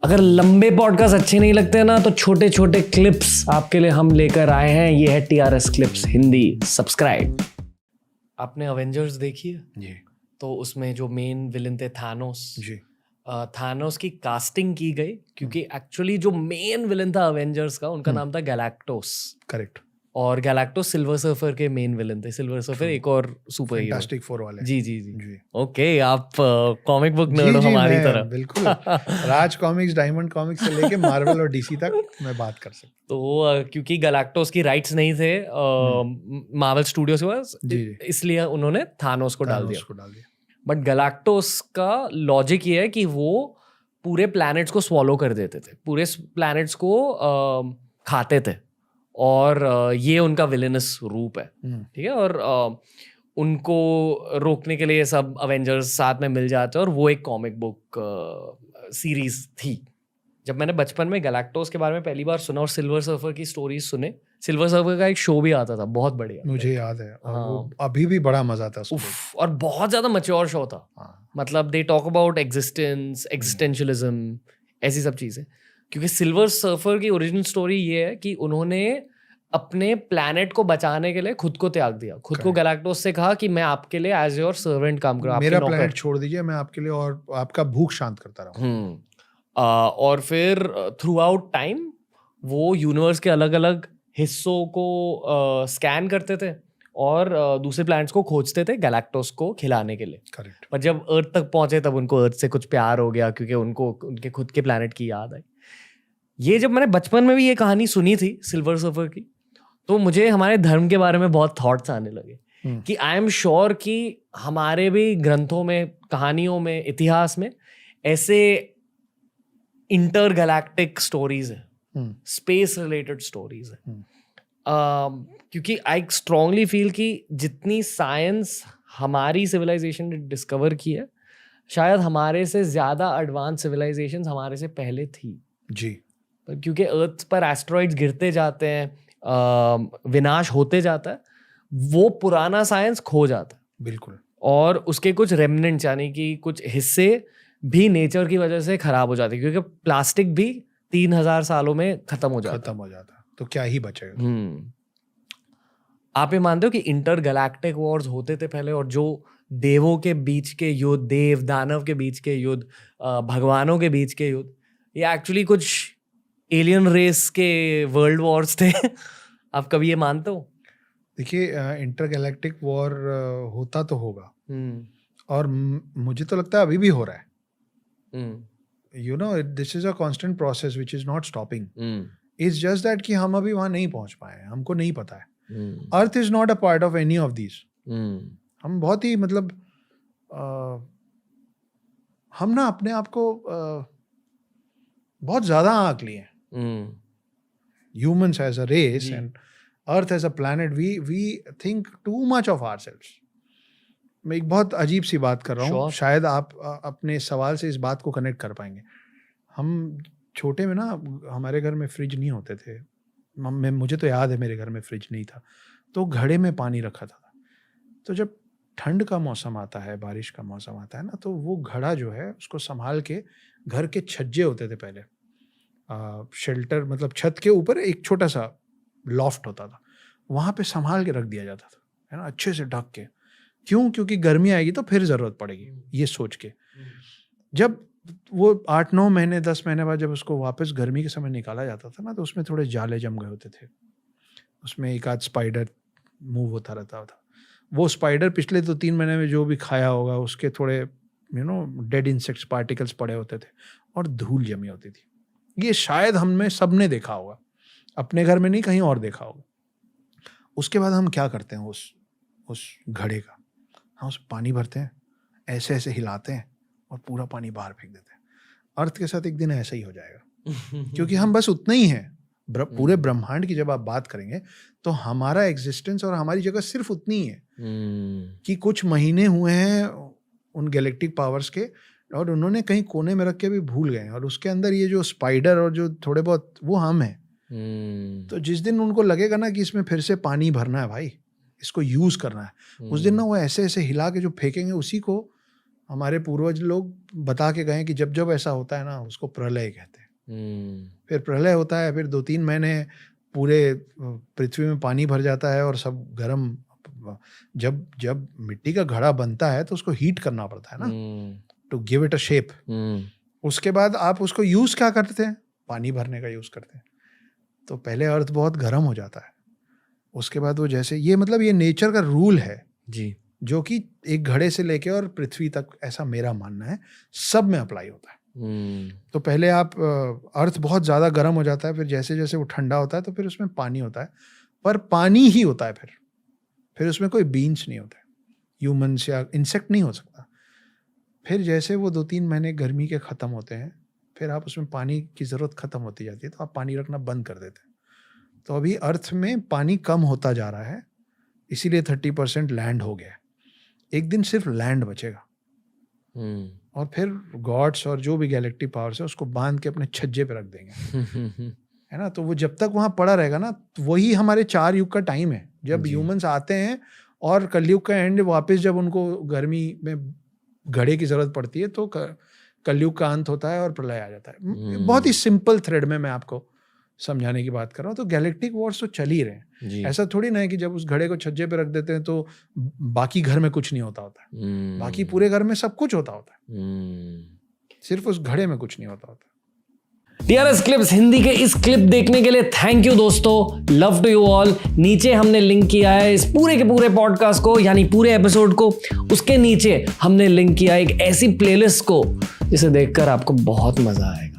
अगर लंबे पॉडकास्ट अच्छे नहीं लगते ना तो छोटे छोटे क्लिप्स आपके लिए हम लेकर आए हैं। ये है TRS क्लिप्स हिंदी। सब्सक्राइब। आपने अवेंजर्स देखी है? जी तो उसमें जो मेन विलन थे थानोस जी थानोस की कास्टिंग की गई क्योंकि एक्चुअली जो मेन विलन था अवेंजर्स का उनका नाम था गैलेक्टोस। करेक्ट। और गैलेक्टोस सिल्वर सर्फर के मेन विलन थे। सिल्वर सर्फर एक और सुपर हीरो। फैंटास्टिक फोर वाले। जी जी जी जी ओके, आप कॉमिक बुक जी नर्ड हो जी हमारी मैं तरह। बिल्कुल राज कॉमिक्स, डायमंड कॉमिक्स से लेके मार्वल और डीसी तक मैं बात कर सकता तो क्योंकि गैलेक्टोस की राइट्स नहीं थे मार्वल स्टूडियोज के पास, जी जी इसलिए उन्होंने थानोस को हूँ। डाल दिया। थानोस को डाल दिया। बट गैलेक्टोस का लॉजिक ये है कि वो पूरे प्लैनेट्स को स्वॉलो कर देते थे, पूरे प्लैनेट्स को खाते थे, और ये उनका विलेनस रूप है। ठीक है। और उनको रोकने के लिए सब अवेंजर्स साथ में मिल जाते हैं, और वो एक कॉमिक बुक सीरीज थी। जब मैंने बचपन में गैलेक्टोस के बारे में पहली बार सुना और सिल्वर सर्फर की स्टोरीज सुने, सिल्वर सर्फर का एक शो भी आता था, बहुत बढ़िया। मुझे याद है, और वो हाँ। अभी भी बड़ा मजा आता है उसको। उफ, और बहुत ज्यादा मैच्योर शो था। हाँ। मतलब they talk about existence, existentialism, ऐसी सब चीजें। क्योंकि सिल्वर सर्फर की ओरिजिनल स्टोरी ये है कि उन्होंने अपने प्लैनेट को बचाने के लिए खुद को त्याग दिया, खुद को गैलेक्टोस से कहा कि मैं आपके लिए एज योर सर्वेंट काम करूं, आपके मेरा नौकर। प्लेनेट छोड़ दीजिए, मैं आपके लिए और आपका भूख शांत करता रहूं। और फिर थ्रू आउट टाइम वो यूनिवर्स के अलग अलग हिस्सों को स्कैन करते थे और दूसरे प्लैनेट्स को खोजते थे गैलेक्टोस को खिलाने के लिए। करेक्ट। पर जब अर्थ तक पहुंचे तब उनको अर्थ से कुछ प्यार हो गया, क्योंकि उनको उनके खुद के प्लैनेट की याद आई। ये जब मैंने बचपन में भी ये कहानी सुनी थी सिल्वर सर्फर की, तो मुझे हमारे धर्म के बारे में बहुत थॉट्स आने लगे कि आई एम श्योर कि हमारे भी ग्रंथों में, कहानियों में, इतिहास में ऐसे इंटरगैलेक्टिक स्टोरीज है, स्पेस रिलेटेड स्टोरीज है। क्योंकि आई स्ट्रांगली फील कि जितनी साइंस हमारी सिविलाइजेशन ने डिस्कवर की है, शायद हमारे से ज्यादा एडवांस सिविलाइजेशंस हमारे से पहले थी। जी। पर क्योंकि अर्थ पर एस्ट्रॉइड्स गिरते जाते हैं, विनाश होते जाता है, वो पुराना साइंस खो जाता है। बिल्कुल। और उसके कुछ रेमनेंट्स, यानी कि कुछ हिस्से भी नेचर की वजह से खराब हो जाते हैं, क्योंकि प्लास्टिक भी 3000 सालों में खत्म हो जाता है, तो क्या ही बचेगा। आप ये मानते हो कि इंटरगैलेक्टिक वॉर्स होते थे पहले, और जो देवों के बीच के युद्ध, देव दानव के बीच के युद्ध, भगवानों के बीच के युद्ध, ये एक्चुअली कुछ एलियन रेस के वर्ल्ड वॉर्स थे? आप कभी ये मानते हो? देखिए, इंटरगैलेक्टिक वॉर होता तो होगा, और मुझे तो लगता है अभी भी हो रहा है। You know, this is a constant process which is not stopping. It's just that कि हम अभी वहां नहीं पहुंच पाए हैं, हमको नहीं पता है। Earth is not a part of any of these. हम बहुत ही मतलब हम ना अपने आप को बहुत ज्यादा आंक लिए हैं। Humans as a race and earth as a planet, we think too much of ourselves. मैं एक बहुत अजीब सी बात कर रहा हूँ, शायद आप अपने सवाल से इस बात को कनेक्ट कर पाएंगे। हम छोटे में ना, हमारे घर में फ्रिज नहीं होते थे। मुझे तो याद है मेरे घर में फ्रिज नहीं था, तो घड़े में पानी रखा था। तो जब ठंड का मौसम आता है, बारिश का मौसम आता है ना, तो वो घड़ा जो है उसको संभाल के, घर के छज्जे होते थे पहले, शेल्टर मतलब छत के ऊपर एक छोटा सा लॉफ्ट होता था, वहाँ पे संभाल के रख दिया जाता था, है ना, अच्छे से ढक के। क्यों? क्योंकि गर्मी आएगी तो फिर ज़रूरत पड़ेगी, ये सोच के। जब वो 8-9 महीने 10 महीने बाद जब उसको वापस गर्मी के समय निकाला जाता था ना, तो उसमें थोड़े जाले जम गए होते थे, उसमें एक आध स्पाइडर मूव होता रहता था। वो स्पाइडर पिछले 2-3 महीने में जो भी खाया होगा, उसके थोड़े डेड इंसेक्ट्स पार्टिकल्स पड़े होते थे, और धूल जमी होती थी। ये शायद हमने सबने देखा होगा, अपने घर में नहीं, कहीं और देखा होगा। उसके बाद हम क्या करते हैं, उस घड़े का हम उस पानी भरते हैं, ऐसे ऐसे हिलाते हैं और पूरा पानी बाहर फेंक देते हैं। अर्थ के साथ एक दिन ऐसा ही हो जाएगा, क्योंकि हम बस उतना ही हैं। पूरे ब्रह्मांड की जब आप बात करेंगे तो हमारा एग्जिस्टेंस और हमारी जगह सिर्फ उतनी ही है कि कुछ महीने हुए हैं उन गैलेक्टिक पावर्स के, और उन्होंने कहीं कोने में रख के भी भूल गए, और उसके अंदर ये जो स्पाइडर और जो थोड़े बहुत, वो हम हैं। तो जिस दिन उनको लगेगा ना कि इसमें फिर से पानी भरना है भाई, इसको यूज करना है, उस दिन ना वो ऐसे ऐसे हिला के जो फेंकेंगे, उसी को हमारे पूर्वज लोग बता के गए कि जब जब ऐसा होता है ना उसको प्रलय कहते हैं। फिर प्रलय होता है, फिर 2-3 महीने पूरे पृथ्वी में पानी भर जाता है और सब गर्म। जब जब मिट्टी का घड़ा बनता है तो उसको हीट करना पड़ता है ना, to give it a shape. उसके बाद आप उसको यूज क्या करते हैं? पानी भरने का यूज करते हैं। तो पहले अर्थ बहुत गर्म हो जाता है, उसके बाद वो जैसे ये मतलब ये नेचर का रूल है जी, जो कि एक घड़े से लेके और पृथ्वी तक, ऐसा मेरा मानना है, सब में अप्लाई होता है। तो पहले आप अर्थ बहुत ज़्यादा गर्म हो जाता है, फिर जैसे जैसे वो ठंडा होता है तो फिर उसमें पानी होता है, पर पानी ही होता है। फिर उसमें कोई बीन्स नहीं होते, ह्यूमन्स या इंसेक्ट नहीं हो सकता। फिर जैसे वो 2-3 महीने गर्मी के ख़त्म होते हैं, फिर आप उसमें पानी की ज़रूरत ख़त्म होती जाती है, तो आप पानी रखना बंद कर देते हैं। तो अभी अर्थ में पानी कम होता जा रहा है, इसीलिए 30% लैंड हो गया है। एक दिन सिर्फ लैंड बचेगा और फिर गॉड्स और जो भी गैलेक्टिक पावर्स है उसको बांध के अपने छज्जे पे रख देंगे है ना। तो वो जब तक वहाँ पड़ा रहेगा ना, वही हमारे 4 युग का टाइम है, जब ह्यूमंस आते हैं और कलयुग का एंड वापस, जब उनको गर्मी में घड़े की जरूरत पड़ती है तो कलयुग का अंत होता है और प्रलय आ जाता है। बहुत ही सिंपल थ्रेड में मैं आपको समझाने की बात कर रहा हूँ। तो गैलेक्टिक वॉर्स तो चल ही रहे हैं। ऐसा थोड़ी ना है कि जब उस घड़े को छज्जे पे रख देते हैं तो बाकी घर में कुछ नहीं होता होता, बाकी पूरे घर में सब कुछ होता है, सिर्फ उस घड़े में कुछ नहीं होता। TRS क्लिप्स हिंदी के इस क्लिप देखने के लिए थैंक यू दोस्तों, लव टू यू ऑल। नीचे हमने लिंक किया है इस पूरे के पूरे पॉडकास्ट को, यानी पूरे एपिसोड को, उसके नीचे हमने लिंक किया एक ऐसी प्लेलिस्ट को जिसे देखकर आपको बहुत मजा आएगा।